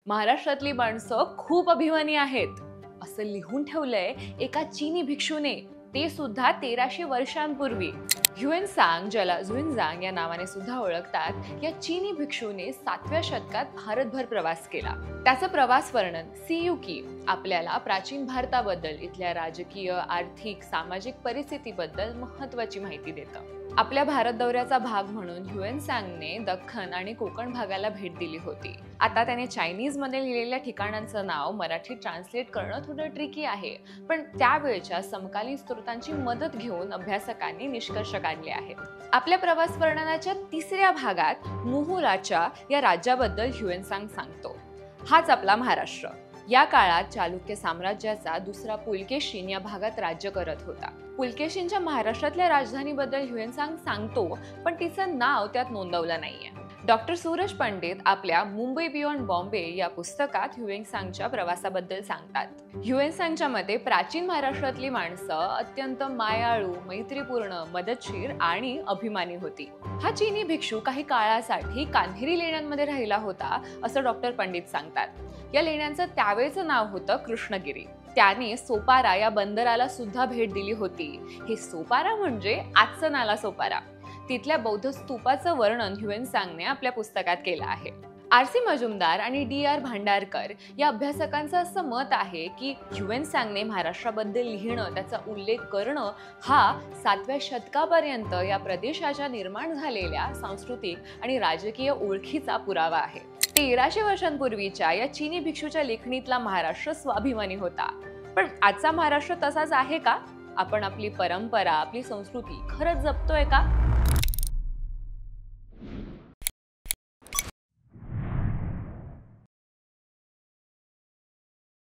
महाराष्ट्रातली माणसं खूप अभिमानी आहेत असं लिहून ठेवलंय एका चीनी भिक्षूने, ते सुद्धा 1300 वर्षांपूर्वी. ह्युएनसांग, ज्याला झुएनझांग या नावाने सुद्धा ओळखतात, या चीनी भिक्षूने 7व्या शतकात भारतभर प्रवास केला. त्याचं प्रवास वर्णन सियुकी आपल्याला प्राचीन भारताबद्दल, इथल्या राजकीय, आर्थिक, सामाजिक परिस्थितीबद्दल महत्त्वाची माहिती देतं. आपल्या भारत दौऱ्याचा भाग म्हणून ह्युएनसांगने दख्खन आणि कोकण भागाला भेट दिली होती. आता त्याने चायनीज मध्ये लिहिलेल्या ठिकाणांचं नाव मराठीत ट्रान्सलेट करणं थोडं ट्रिकी आहे, पण त्यावेळच्या समकालीन स्रोतांची मदत घेऊन अभ्यासकांनी निष्कर्ष काढले आहेत. आपल्या प्रवास वर्णनाच्या 3ऱ्या भागात मुहुराच्या या राज्याबद्दल ह्युएनसांग सांगतो. हाच आपला महाराष्ट्र. या काळात चालुक्य साम्राज्याचा दुसरा पुलकेशीन या भागात राज्य करत होता. पुलकेशीनच्या महाराष्ट्रातल्या राजधानीबद्दल ह्युएनसांग सांगतो, पण तिचं नाव त्यात नोंदवलं नाहीये. डॉक्टर सूरज पंडित आपल्या मुंबई बियॉन्ड बॉम्बे या पुस्तकात ह्युएनसांगच्या प्रवासाबद्दल सांगतात. ह्युएनसांगच्या मते प्राचीन महाराष्ट्रातली माणसं अत्यंत मायाळू, मैत्रीपूर्ण, मदतशीर आणि अभिमानी होती. हा चीनी भिक्षू काही काळासाठी कान्हेरी लेण्यांमध्ये राहिला होता असं डॉक्टर पंडित सांगतात. या लेण्यांचं त्यावेळचं नाव होतं कृष्णगिरी. त्याने सोपारा या बंदराला सुद्धा भेट दिली होती. हे सोपारा म्हणजे आजचं नाला सोपारा. तिथल्या बौद्ध स्तूपाचं वर्णन ह्युएनसांगने आपल्या पुस्तकात केलं आहे. आर.सी. मजुमदार आणि डी.आर. भांडारकर या अभ्यासकांचं असं मत आहे की ह्युएनसांगने महाराष्ट्राबद्दल लिहिणं, त्याचा उल्लेख करणं हा 7व्या शतकापर्यंत या प्रदेशाच्या निर्माण झालेल्या सांस्कृतिक आणि राजकीय ओळखीचा पुरावा आहे. 1300 वर्षांपूर्वीच्या या चीनी भिक्षूच्या लेखणीतला महाराष्ट्र स्वाभिमानी होता. पण आजचा महाराष्ट्र तसाच आहे का? आपण आपली परंपरा, आपली संस्कृती खरंच जपतोय का?